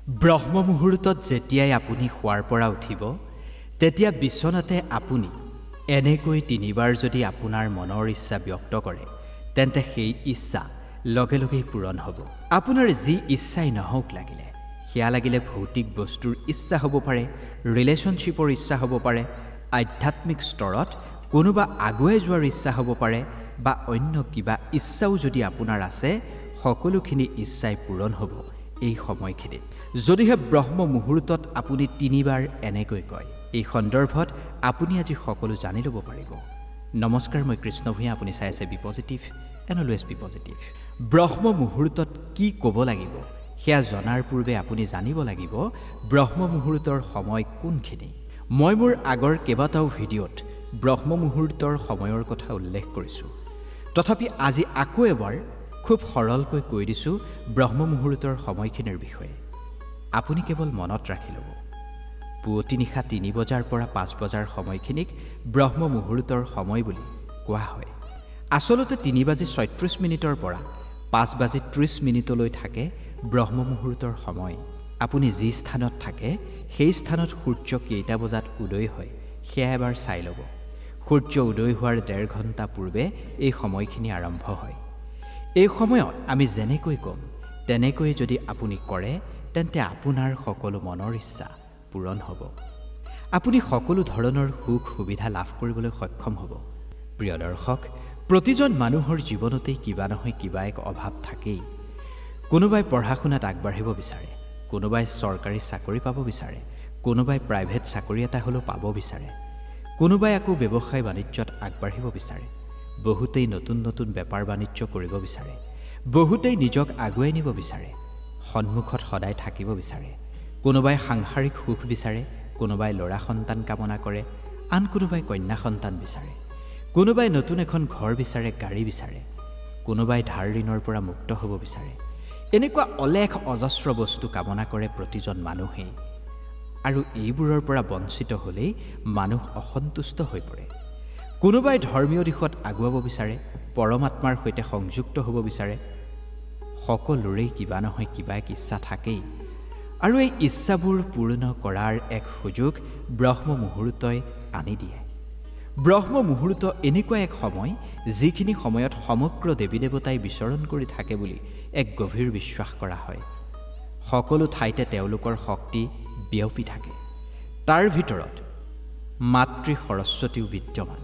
ব্ৰহ্ম মুহূৰ্তত যেতিয়াই আপুনি শুৱাৰ পৰা উঠিব তেতিয়া বিছনাতে আপুনি এনেকৈ 3বাৰ যদি আপোনাৰ মনৰ ইচ্ছা ব্যক্ত কৰে তেন্তে সেই ইচ্ছা লগে লগেই পূৰণ হ'ব। আপোনাৰ যি ইচ্ছাই নহওক লাগিলে, সেয়া লাগিলে ভৌতিক বস্তুৰ ইচ্ছা হ'ব পাৰে, ৰিলেশ্যনশ্বিপৰ ইচ্ছা হ'ব পাৰে, আধ্যাত্মিক স্তৰত কোনোবা আগুৱাই যোৱাৰ ইচ্ছা হ'ব পাৰে বা অন্য কিবা ইচ্ছাও যদি আপোনাৰ আছে, সকলোখিনি ইচ্ছাই পূৰণ হ'ব এই সময়খিনিত। যদিহে ব্ৰহ্ম মুহূৰ্তত আপুনি 3বাৰ এনেকৈ কয়। এই সন্দৰ্ভত আপুনি আজি সকলো জানি ল'ব পাৰিব। নমস্কাৰ, মই কৃষ্ণ ভূঞা, আপুনি চাই আছে be positive and always be positive. ব্ৰহ্ম মুহূৰ্তত কি ক'ব লাগিব সেয়া জনাৰ পূৰ্বে আপুনি জানিব লাগিব ব্ৰহ্ম মুহূৰ্তৰ সময় কোনখিনি। মই মোৰ আগৰ কেইবাটাও ভিডিঅ'ত ব্ৰহ্ম মুহূৰ্তৰ সময়ৰ কথা উল্লেখ কৰিছোঁ। তথাপি আজি আকৌ এবাৰ খুব সৰলকৈ কৈ দিছোঁ ব্ৰহ্ম মুহূৰ্তৰ সময়খিনিৰ বিষয়ে। আপুনি কেৱল মনত ৰাখি ল'ব, পুৱতি নিশা 3 বজাৰ পৰা 5 বজাৰ সময়খিনিক ব্ৰহ্ম মুহূৰ্তৰ সময় বুলি কোৱা হয়। আচলতে 3:36 পৰা 5:30 থাকে ব্ৰহ্ম মুহূৰ্তৰ সময়। আপুনি যি স্থানত থাকে সেই স্থানত সূৰ্য কেইটা বজাত উদয় হয় সেয়া এবাৰ চাই ল'ব। সূৰ্য উদয় হোৱাৰ 1.5 ঘণ্টা পূৰ্বে এই সময়খিনি আৰম্ভ হয়। এই সময়ত আমি যেনেকৈ ক'ম তেনেকৈ যদি আপুনি কৰে তেন্তে আপোনাৰ সকলো মনৰ ইচ্ছা পূৰণ হ'ব। আপুনি সকলো ধৰণৰ সুখ সুবিধা লাভ কৰিবলৈ সক্ষম হ'ব। প্ৰিয় দৰ্শক, প্ৰতিজন মানুহৰ জীৱনতেই কিবা নহয় কিবা এক অভাৱ থাকেই। কোনোবাই পঢ়া শুনাত আগবাঢ়িব বিচাৰে, কোনোবাই চৰকাৰী চাকৰি পাব বিচাৰে, কোনোবাই প্ৰাইভেট চাকৰি এটা হ'লেও পাব বিচাৰে, কোনোবাই আকৌ ব্যৱসায় বাণিজ্যত আগবাঢ়িব বিচাৰে, বহুতেই নতুন নতুন বেপাৰ বাণিজ্য কৰিব বিচাৰে, বহুতেই নিজক আগুৱাই নিব বিচাৰে, সন্মুখত সদায় থাকিব বিচাৰে, কোনোবাই সাংসাৰিক সুখ বিচাৰে, কোনোবাই ল'ৰা সন্তান কামনা কৰে, আন কোনোবাই কন্যা সন্তান বিচাৰে, কোনোবাই নতুন এখন ঘৰ বিচাৰে, গাড়ী বিচাৰে, কোনোবাই ধাৰ ঋণৰ পৰা মুক্ত হ'ব বিচাৰে। এনেকুৱা অলেখ অজস্ৰ বস্তু কামনা কৰে প্ৰতিজন মানুহেই, আৰু এইবোৰৰ পৰা বঞ্চিত হ'লেই মানুহ অসন্তুষ্ট হৈ পৰে। কোনোবাই ধৰ্মীয় দিশত আগুৱাব বিচাৰে, পৰমাত্মাৰ সৈতে সংযুক্ত হ'ব বিচাৰে। সকলোৰেই কিবা নহয় কিবা এক ইচ্ছা থাকেই, আৰু এই ইচ্ছাবোৰ পূৰ্ণ কৰাৰ এক সুযোগ ব্ৰহ্ম মুহূৰ্তই আনি দিয়ে। ব্ৰহ্ম মুহূৰ্ত এনেকুৱা এক সময় যিখিনি সময়ত সমগ্ৰ দেৱী দেৱতাই বিচৰণ কৰি থাকে বুলি এক গভীৰ বিশ্বাস কৰা হয়। সকলো ঠাইতে তেওঁলোকৰ শক্তি বিয়পি থাকে। তাৰ ভিতৰত মাতৃ সৰস্বতীও বিদ্যমান।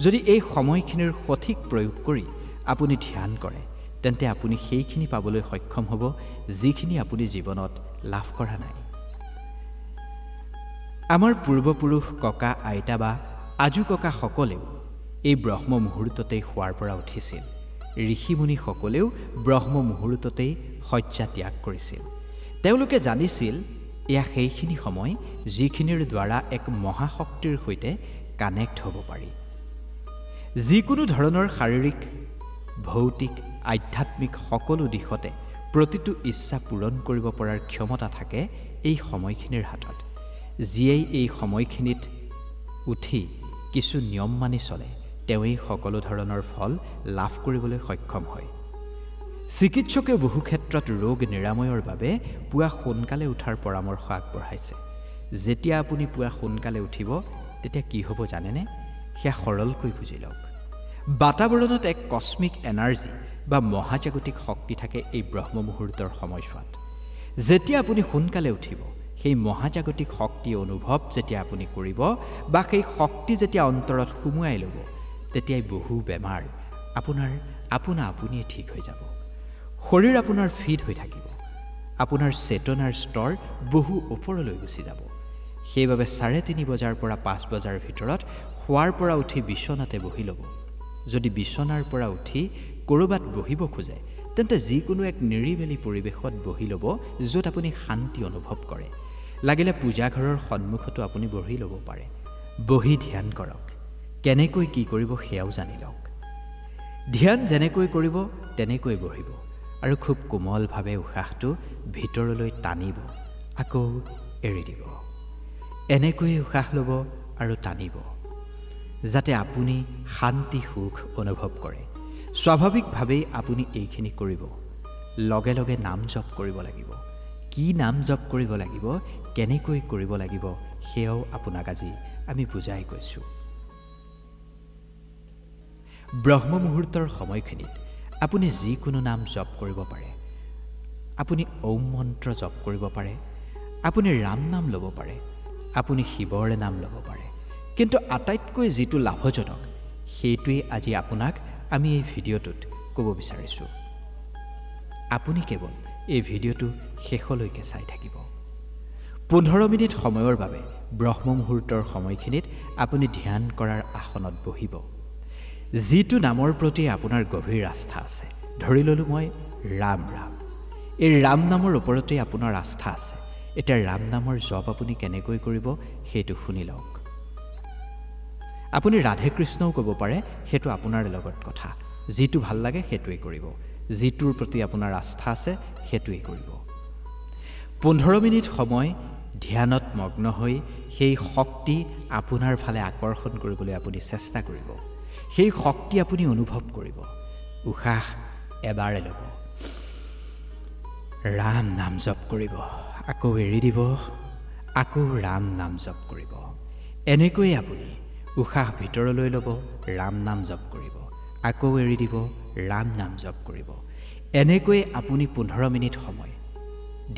যদি এই সময়খিনিৰ সঠিক প্ৰয়োগ কৰি আপুনি ধ্যান কৰে তেন্তে আপুনি সেইখিনি পাবলৈ সক্ষম হ'ব যিখিনি আপুনি জীৱনত লাভ কৰা নাই। আমাৰ পূৰ্বপুৰুষ ককা আইতা বা আজু ককাসকলেও এই ব্ৰহ্ম মুহূৰ্ততেই শুৱাৰ পৰা উঠিছিল। ঋষিমুনিসকলেও ব্ৰহ্ম মুহূৰ্ততেই শয্যা ত্যাগ কৰিছিল। তেওঁলোকে জানিছিল এয়া সেইখিনি সময় যিখিনিৰ দ্বাৰা এক মহাশক্তিৰ সৈতে কানেক্ট হ'ব পাৰি। যিকোনো ধৰণৰ শাৰীৰিক, ভৌতিক, আধ্যাত্মিক সকলো দিশতে প্ৰতিটো ইচ্ছা পূৰণ কৰিব পৰাৰ ক্ষমতা থাকে এই সময়খিনিৰ হাতত। যিয়েই এই সময়খিনিত উঠি কিছু নিয়ম মানি চলে তেওঁৱেই সকলো ধৰণৰ ফল লাভ কৰিবলৈ সক্ষম হয়। চিকিৎসকে বহু ক্ষেত্ৰত ৰোগ নিৰাময়ৰ বাবে পুৱা সোনকালে উঠাৰ পৰামৰ্শ আগবঢ়াইছে। যেতিয়া আপুনি পুৱা সোনকালে উঠিব তেতিয়া কি হ'ব জানেনে? সেয়া সৰলকৈ বুজি লওক। বাতাবৰণত এক কস্মিক এনাৰ্জি বা মহাজাগতিক শক্তি থাকে এই ব্ৰহ্ম মুহূৰ্তৰ সময়ছোৱাত। যেতিয়া আপুনি সোনকালে উঠিব, সেই মহাজাগতিক শক্তি অনুভৱ যেতিয়া আপুনি কৰিব বা সেই শক্তি যেতিয়া অন্তৰত সুমুৱাই ল'ব, তেতিয়াই বহু বেমাৰ আপোনা আপুনিয়ে ঠিক হৈ যাব। শৰীৰ আপোনাৰ ফিট হৈ থাকিব। আপোনাৰ চেতনাৰ স্তৰ বহু ওপৰলৈ গুচি যাব। সেইবাবে 3:30 বজাৰ পৰা 5 বজাৰ ভিতৰত শুৱাৰ পৰা উঠি বিচনাতে বহি ল'ব। যদি বিচনাৰ পৰা উঠি ক'ৰবাত বহিব খোজে তেন্তে যিকোনো এক নিৰিবিলি পৰিৱেশত বহি ল'ব য'ত আপুনি শান্তি অনুভৱ কৰে। লাগিলে পূজাঘৰৰ সন্মুখতো আপুনি বহি ল'ব পাৰে। বহি ধ্যান কৰক। কেনেকৈ কি কৰিব সেয়াও জানি লওক। ধ্যান যেনেকৈ কৰিব তেনেকৈ বহিব আৰু খুব কোমলভাৱে উশাহটো ভিতৰলৈ টানিব, আকৌ এৰি দিব। এনেকৈয়ে উশাহ ল'ব আৰু টানিব যাতে আপুনি শান্তি সুখ অনুভৱ কৰে। স্বাভাৱিকভাৱেই আপুনি এইখিনি কৰিব। লগে লগে নাম জপ কৰিব লাগিব। কি নাম জপ কৰিব লাগিব কেনেকৈ কৰিব লাগিব সেয়াও আপোনাক আজি আমি বুজাই কৈছোঁ ব্ৰহ্ম মুহূৰ্তৰ সময়খিনিত আপুনি যিকোনো নাম জপ কৰিব পাৰে আপুনি ওম মন্ত্ৰ জপ কৰিব পাৰে আপুনি ৰাম নাম ল'ব পাৰে আপুনি শিৱৰ নাম ল'ব পাৰে কিন্তু আটাইতকৈ যিটো লাভজনক সেইটোৱেই আজি আপোনাক আমি এই ভিডিঅ'টোত ক'ব বিচাৰিছোঁ আপুনি কেৱল এই ভিডিঅ'টো শেষলৈকে চাই থাকিব 15 মিনিট সময়ৰ বাবে ব্ৰহ্ম মুহূৰ্তৰ সময়খিনিত আপুনি ধ্যান কৰাৰ আসনত বহিব যিটো নামৰ প্ৰতি আপোনাৰ গভীৰ আস্থা আছে ধৰি ললোঁ মই ৰাম এই ৰাম নামৰ ওপৰতে আপোনাৰ আস্থা আছে এতিয়া ৰাম নামৰ জপ আপুনি কেনেকৈ কৰিব সেইটো শুনি লওক আপুনি ৰাধে কৃষ্ণও ক'ব পাৰে সেইটো আপোনাৰ লগত কথা যিটো ভাল লাগে সেইটোৱেই কৰিব যিটোৰ প্ৰতি আপোনাৰ আস্থা আছে সেইটোৱেই কৰিব 15 মিনিট সময় ধ্যানত মগ্ন হৈ সেই শক্তি আপোনাৰ ফালে আকৰ্ষণ কৰিবলৈ আপুনি চেষ্টা কৰিব সেই শক্তি আপুনি অনুভৱ কৰিব উশাহ এবাৰে ল'ব ৰাম নাম জপ কৰিব আকৌ এৰি দিব আকৌ ৰাম নাম জপ কৰিব এনেকৈ আপুনি উশাহ ভিতৰলৈ ল'ব ৰাম নাম জপ কৰিব আকৌ এৰি দিব ৰাম নাম জপ কৰিব এনেকৈ আপুনি 15 মিনিট সময়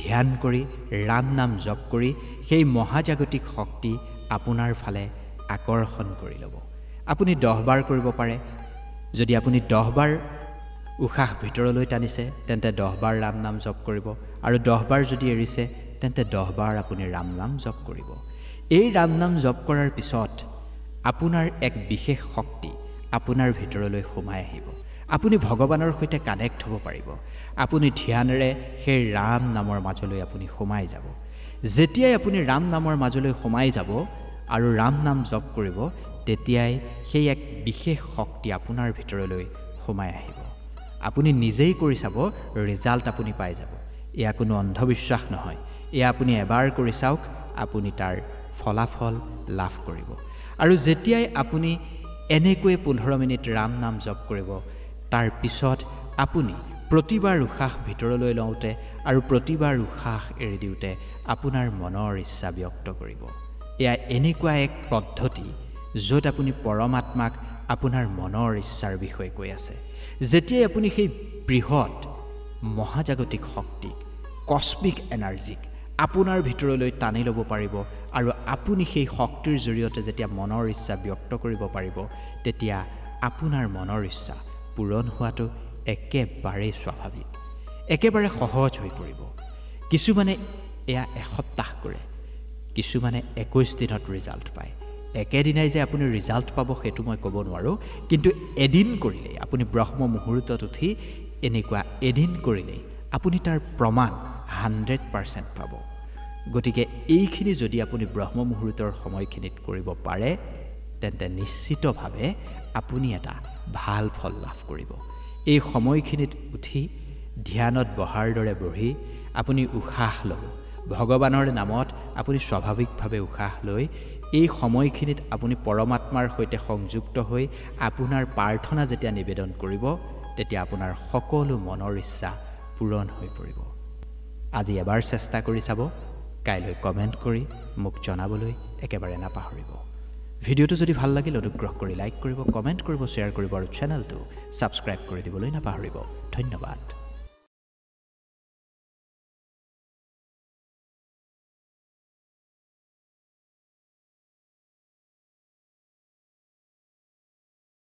ধ্যান কৰি ৰাম নাম জপ কৰি সেই মহাজাগতিক শক্তি আপোনাৰ ফালে আকৰ্ষণ কৰি ল'ব আপুনি 10 বাৰ কৰিব পাৰে যদি আপুনি 10 বাৰ উশাহ ভিতৰলৈ টানিছে তেন্তে 10 বাৰ ৰাম নাম জপ কৰিব আৰু 10 বাৰ যদি এৰিছে তেন্তে 10 বাৰ আপুনি ৰাম নাম জপ কৰিব এই ৰাম নাম জপ কৰাৰ পিছত আপোনাৰ এক বিশেষ শক্তি আপোনাৰ ভিতৰলৈ সোমাই আহিব আপুনি ভগৱানৰ সৈতে কানেক্ট হ'ব পাৰিব আপুনি ধ্যানেৰে সেই ৰাম নামৰ মাজলৈ আপুনি সোমাই যাব যেতিয়াই আপুনি ৰাম নামৰ মাজলৈ সোমাই যাব আৰু ৰাম নাম জপ কৰিব তেতিয়াই সেই এক বিশেষ শক্তি আপোনাৰ ভিতৰলৈ সোমাই আহিব আপুনি নিজেই কৰি চাব ৰিজাল্ট আপুনি পাই যাব এয়া কোনো অন্ধবিশ্বাস নহয় এয়া আপুনি এবাৰ কৰি চাওক আপুনি তাৰ ফলাফল লাভ কৰিব আৰু যেতিয়াই আপুনি এনেকৈ 15 মিনিট ৰাম নাম জপ কৰিব তাৰ পিছত আপুনি প্ৰতিবাৰ উশাহ ভিতৰলৈ লওঁতে আৰু প্ৰতিবাৰ উশাহ এৰি দিওঁতে আপোনাৰ মনৰ ইচ্ছা ব্যক্ত কৰিব এয়া এনেকুৱা এক পদ্ধতি য'ত আপুনি পৰমাত্মাক আপোনাৰ মনৰ ইচ্ছাৰ বিষয়ে কৈ আছে যেতিয়াই আপুনি সেই বৃহৎ মহাজাগতিক শক্তি কস্মিক এনাৰ্জিক আপোনাৰ ভিতৰলৈ টানি ল'ব পাৰিব আৰু আপুনি সেই শক্তিৰ জৰিয়তে যেতিয়া মনৰ ইচ্ছা ব্যক্ত কৰিব পাৰিব তেতিয়া আপোনাৰ মনৰ ইচ্ছা পূৰণ হোৱাটো একেবাৰে স্বাভাৱিক একেবাৰে সহজ হৈ পৰিব কিছুমানে এয়া এসপ্তাহ কৰে কিছুমানে 21 দিনত ৰিজাল্ট পায় একেদিনাই যে আপুনি ৰিজাল্ট পাব সেইটো মই ক'ব নোৱাৰোঁ কিন্তু এদিন কৰিলে আপুনি ব্ৰহ্ম মুহূৰ্তত উঠি এনেকুৱা এদিন কৰিলে আপুনি তাৰ প্ৰমাণ 100% পাব গতিকে এইখিনি যদি আপুনি ব্ৰহ্ম মুহূৰ্তৰ সময়খিনিত কৰিব পাৰে তেন্তে নিশ্চিতভাৱে আপুনি এটা ভাল ফল লাভ কৰিব এই সময়খিনিত উঠি ধ্যানত বহাৰ দৰে বহি আপুনি উশাহ ল'ব ভগৱানৰ নামত আপুনি স্বাভাৱিকভাৱে উশাহ লৈ এই সময়খিনিত আপুনি পৰমাত্মাৰ সৈতে সংযুক্ত হৈ আপোনাৰ প্ৰাৰ্থনা যেতিয়া নিবেদন কৰিব তেতিয়া আপোনাৰ সকলো মনৰ ইচ্ছা পূৰণ হৈ পৰিব আজি এবাৰ চেষ্টা কৰি চাব কাইলৈ কমেণ্ট কৰি মোক জনাবলৈ একেবাৰে নাপাহৰিব ভিডিঅ'টো যদি ভাল লাগিল অনুগ্ৰহ কৰি লাইক কৰিব কমেণ্ট কৰিব শ্বেয়াৰ কৰিব আৰু চেনেলটো ছাবস্ক্ৰাইব কৰি দিবলৈ নাপাহৰিব ধন্যবাদ